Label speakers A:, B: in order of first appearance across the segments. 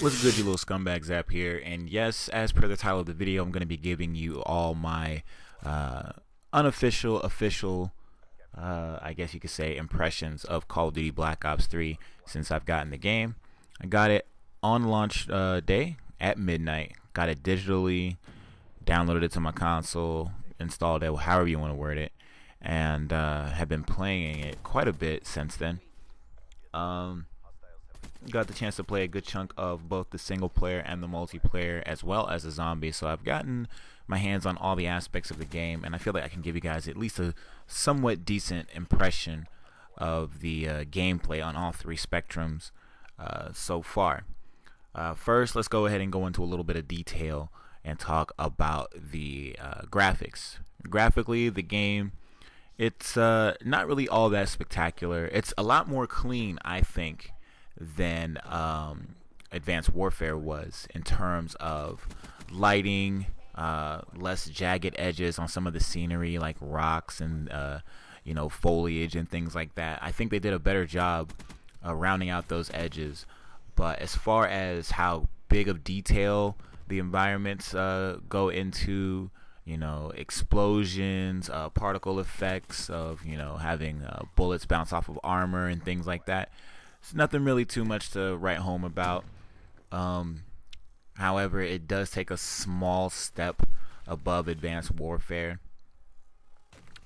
A: What's good, you little scumbag Zap here? And yes, as per the title of the video, I'm going to be giving you all my uh, unofficial, official, I guess you could say, impressions of Call of Duty Black Ops 3 since I've gotten the game. I got it on launch day at midnight. Got it digitally, downloaded it to my console, installed it, however you want to word it, and have been playing it quite a bit since then. Got the chance to play a good chunk of both the single player and the multiplayer, as well as the zombies. So I've gotten my hands on all the aspects of the game, and I feel like I can give you guys at least a somewhat decent impression of the gameplay on all three spectrums so far. First, let's go ahead and go into a little bit of detail and talk about the graphics. Graphically, the game, it's not really all that spectacular. It's a lot more clean, I think, than Advanced Warfare was in terms of lighting, less jagged edges on some of the scenery like rocks and foliage and things like that. I think they did a better job rounding out those edges. But as far as how big of detail the environments go into, explosions, particle effects of having bullets bounce off of armor and things like that, it's nothing really too much to write home about. However, it does take a small step above Advanced Warfare.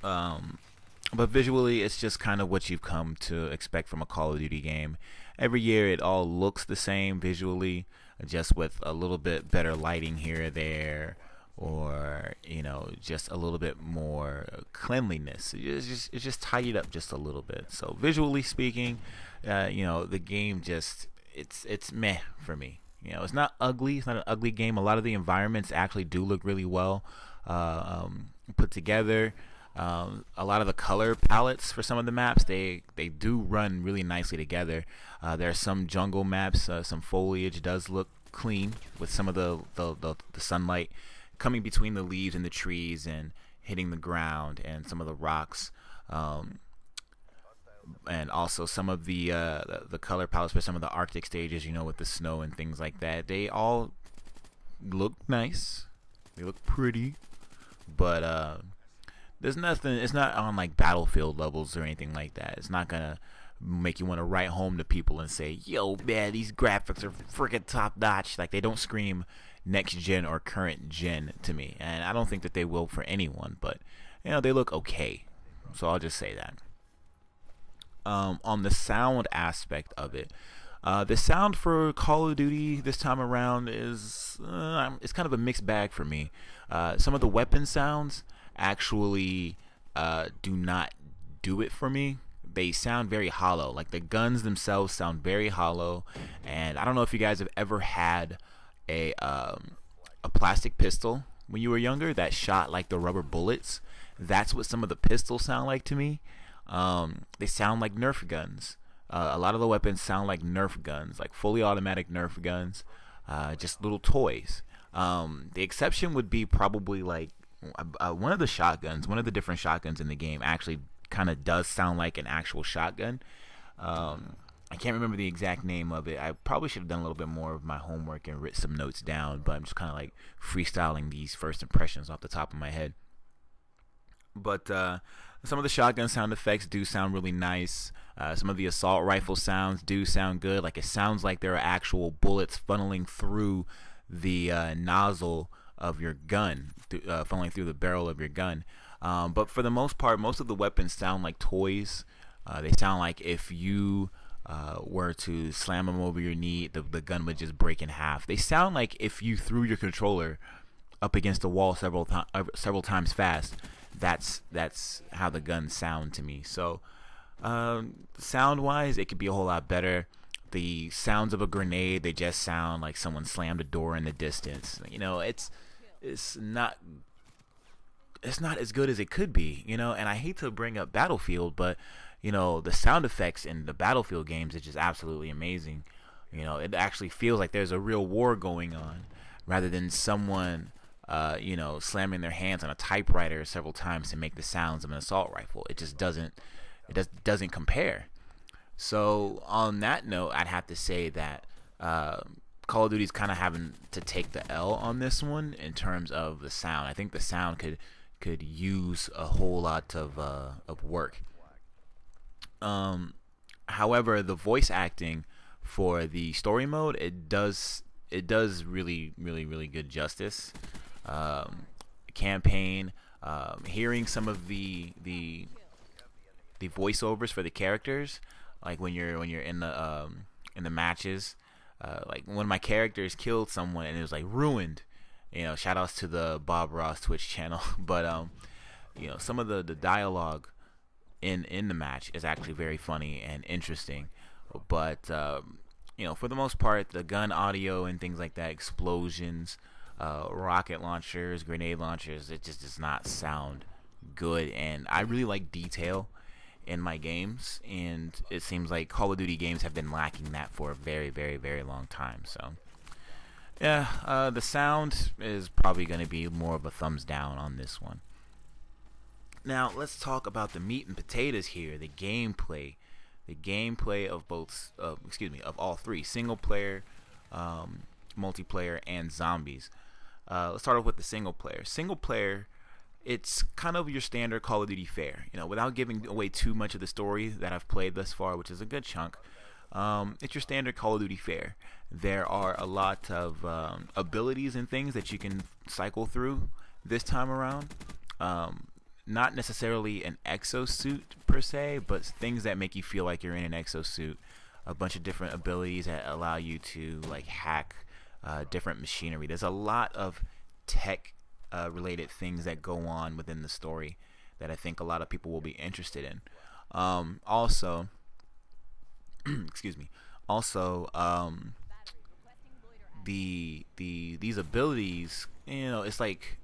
A: But visually, it's just kind of what you've come to expect from a Call of Duty game. Every year, it all looks the same visually, just with a little bit better lighting here or there, or just a little bit more cleanliness. It's just tidied up just a little bit. So visually speaking, the game it's meh for me. It's not ugly. It's not an ugly game. A lot of the environments actually do look really well put together. A lot of the color palettes for some of the maps, they do run really nicely together. There are some jungle maps, some foliage does look clean with some of the sunlight coming between the leaves and the trees and hitting the ground and some of the rocks. And also some of the color palettes for some of the Arctic stages, with the snow and things like that. They all look nice. They look pretty. But there's nothing, it's not on like Battlefield levels or anything like that. It's not gonna make you want to write home to people and say, yo man, these graphics are freaking top notch. Like, they don't scream next gen or current gen to me, and I don't think that they will for anyone, but they look okay, so I'll just say that. On the sound aspect of it, the sound for Call of Duty this time around is it's kind of a mixed bag for me. Some of the weapon sounds actually do not do it for me. They sound very hollow. Like, the guns themselves sound very hollow, and I don't know if you guys have ever had a plastic pistol when you were younger that shot like the rubber bullets. That's what some of the pistols sound like to me. They sound like Nerf guns. A lot of the weapons sound like Nerf guns, like fully automatic Nerf guns, just little toys. The exception would be probably like one of the shotguns. One of the different shotguns in the game actually kind of does sound like an actual shotgun. I can't remember the exact name of it. I probably should have done a little bit more of my homework and written some notes down, but I'm just kind of like freestyling these first impressions off the top of my head. But some of the shotgun sound effects do sound really nice. Some of the assault rifle sounds do sound good. Like, it sounds like there are actual bullets funneling through the nozzle of your gun, funneling through the barrel of your gun. But for the most part, most of the weapons sound like toys. They sound like if you were to slam them over your knee, the gun would just break in half. They sound like if you threw your controller up against the wall several times fast. That's how the guns sound to me. So sound wise, it could be a whole lot better. The sounds of a grenade, they just sound like someone slammed a door in the distance. It's not as good as it could be, and I hate to bring up Battlefield, but the sound effects in the Battlefield games is just absolutely amazing. It actually feels like there's a real war going on, rather than someone slamming their hands on a typewriter several times to make the sounds of an assault rifle. It just doesn't compare. So on that note, I'd have to say that Call of Duty's kind of having to take the L on this one in terms of the sound. I think the sound could use a whole lot of work. However, the voice acting for the story mode, it does really good justice. Campaign, hearing some of the voiceovers for the characters, like when you're in the matches, like one of my characters killed someone and it was like ruined. Shout outs to the Bob Ross Twitch channel, but some of the dialogue in the match is actually very funny and interesting, but for the most part, the gun audio and things like that, explosions, rocket launchers, grenade launchers, it just does not sound good. And I really like detail in my games, and it seems like Call of Duty games have been lacking that for a very, very, very long time. So yeah, the sound is probably going to be more of a thumbs down on this one. Now let's talk about the meat and potatoes here, the gameplay. The gameplay of of all three: single player, multiplayer, and zombies. Let's start off with the single player. Single player, it's kind of your standard Call of Duty fare. Without giving away too much of the story that I've played thus far, which is a good chunk. It's your standard Call of Duty fare. There are a lot of abilities and things that you can cycle through this time around. Not necessarily an exosuit per se, but things that make you feel like you're in an exosuit. A bunch of different abilities that allow you to hack different machinery. There's a lot of tech related things that go on within the story that I think a lot of people will be interested in. Also, excuse me. Also, these abilities, it's like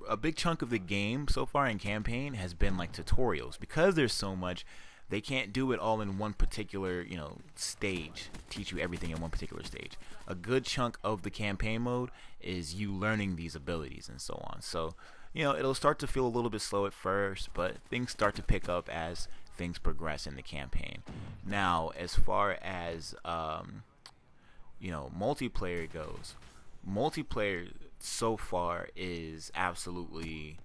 A: a big chunk of the game so far in campaign has been like tutorials, because there's so much. They can't do it all in one particular stage, teach you everything in one particular stage. A good chunk of the campaign mode is you learning these abilities and so on. So it'll start to feel a little bit slow at first, but things start to pick up as things progress in the campaign. Now, as far as multiplayer goes, multiplayer so far is absolutely,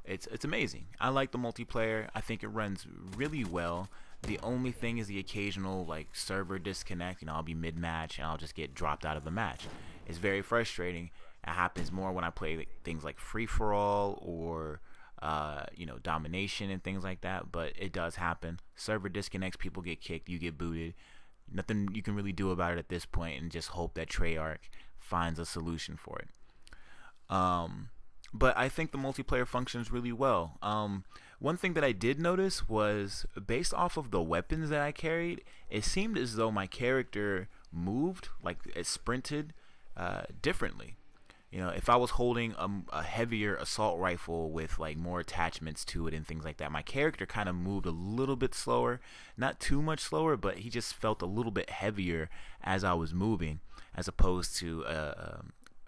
A: it's amazing. I like the multiplayer. I think it runs really well. The only thing is the occasional server disconnect. I'll be mid-match and I'll just get dropped out of the match. It's very frustrating. It happens more when I play things like free-for-all or domination and things like that, but it does happen. Server disconnects, people get kicked, you get booted. Nothing you can really do about it at this point, and just hope that Treyarch finds a solution for it. But I think the multiplayer functions really well. One thing that I did notice was, based off of the weapons that I carried, it seemed as though my character moved, it sprinted differently. If I was holding a heavier assault rifle with more attachments to it and things like that, my character kind of moved a little bit slower. Not too much slower, but he just felt a little bit heavier as I was moving, as opposed to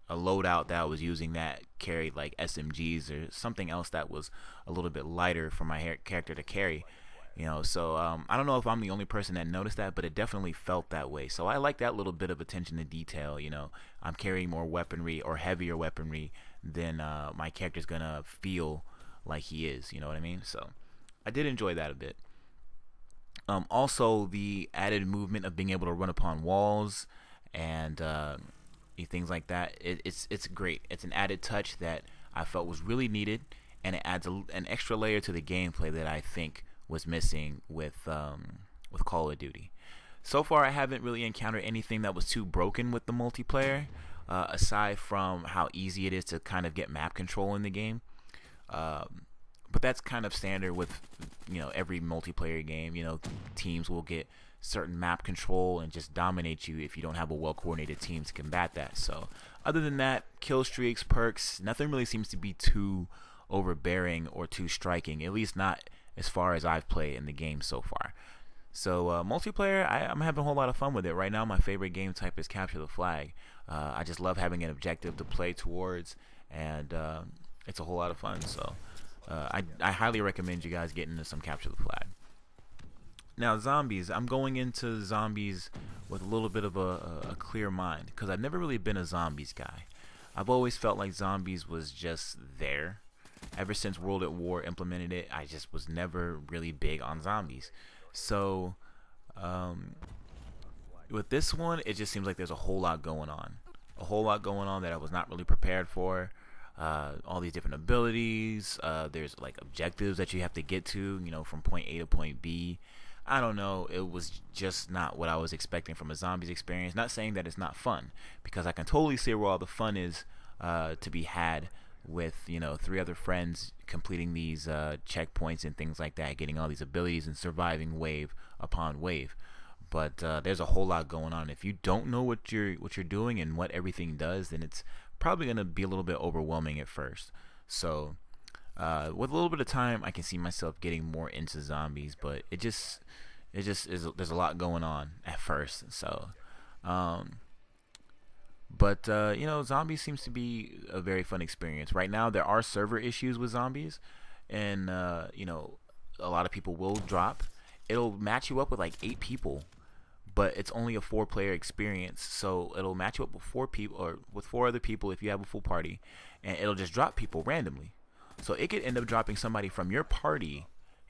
A: a loadout that I was using that carried SMGs or something else that was a little bit lighter for my character to carry. So I don't know if I'm the only person that noticed that, but it definitely felt that way. So I like that little bit of attention to detail. I'm carrying more weaponry or heavier weaponry than my character's gonna feel like he is. You know what I mean? So I did enjoy that a bit. Also, the added movement of being able to run upon walls and things like that. It's great. It's an added touch that I felt was really needed, and it adds an extra layer to the gameplay that I think was missing with Call of Duty. So far, I haven't really encountered anything that was too broken with the multiplayer, aside from how easy it is to kind of get map control in the game. But that's kind of standard with every multiplayer game. Teams will get certain map control and just dominate you if you don't have a well-coordinated team to combat that. So other than that, kill streaks, perks, nothing really seems to be too overbearing or too striking, at least not as far as I've played in the game so far. So multiplayer, I'm having a whole lot of fun with it. Right now, my favorite game type is capture the flag. I just love having an objective to play towards, and it's a whole lot of fun. So I highly recommend you guys getting into some capture the flag. Now, zombies. I'm going into zombies with a little bit of a clear mind because I've never really been a zombies guy. I've always felt like zombies was just there. Ever since World at War implemented it, I just was never really big on zombies. So, with this one, it just seems like there's a whole lot going on. A whole lot going on that I was not really prepared for. All these different abilities. There's like objectives that you have to get to, from point A to point B. I don't know. It was just not what I was expecting from a zombies experience. Not saying that it's not fun, because I can totally see where all the fun is to be had with 3 other friends completing these checkpoints and things like that, getting all these abilities and surviving wave upon wave. But there's a whole lot going on. If you don't know what you're doing and what everything does, then it's probably gonna be a little bit overwhelming at first. So with a little bit of time, I can see myself getting more into zombies, but it just is. There's a lot going on at first. So, but zombies seems to be a very fun experience. Right now, there are server issues with zombies, and a lot of people will drop. It'll match you up with like 8 people, but it's only a 4-player experience. So it'll match you up with 4 people or with 4 other people if you have a full party, and it'll just drop people randomly. So it could end up dropping somebody from your party,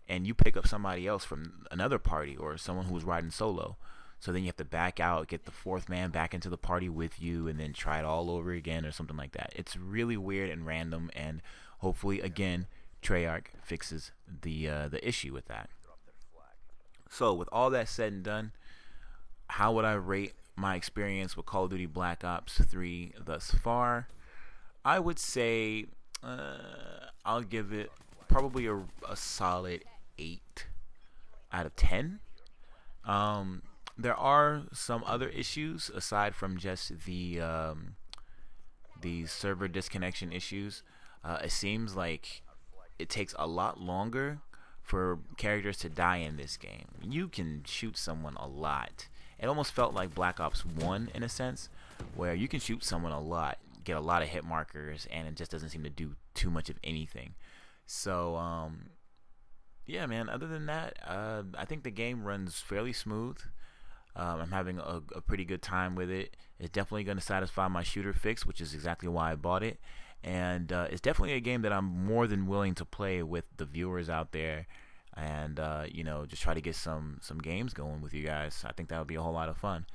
A: and you pick up somebody else from another party or someone who's riding solo. So then you have to back out, get the 4th man back into the party with you, and then try it all over again or something like that. It's really weird and random, and hopefully, again, Treyarch fixes the issue with that. So with all that said and done, how would I rate my experience with Call of Duty Black Ops 3 thus far? I would say I'll give it probably a solid 8 out of 10. There are some other issues aside from just the server disconnection issues. It seems like it takes a lot longer for characters to die in this game. You can shoot someone a lot. It almost felt like Black Ops 1 in a sense, where you can shoot someone a lot, get a lot of hit markers, and it just doesn't seem to do too much of anything. So, yeah, man, other than that, I think the game runs fairly smooth. I'm having a pretty good time with it. It's definitely going to satisfy my shooter fix, which is exactly why I bought it. And it's definitely a game that I'm more than willing to play with the viewers out there, and just try to get some games going with you guys. I think that would be a whole lot of fun.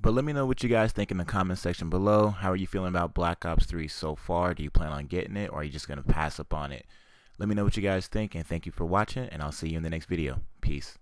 A: But let me know what you guys think in the comment section below. How are you feeling about Black Ops 3 so far? Do you plan on getting it, or are you just going to pass up on it? Let me know what you guys think, and thank you for watching, and I'll see you in the next video. Peace.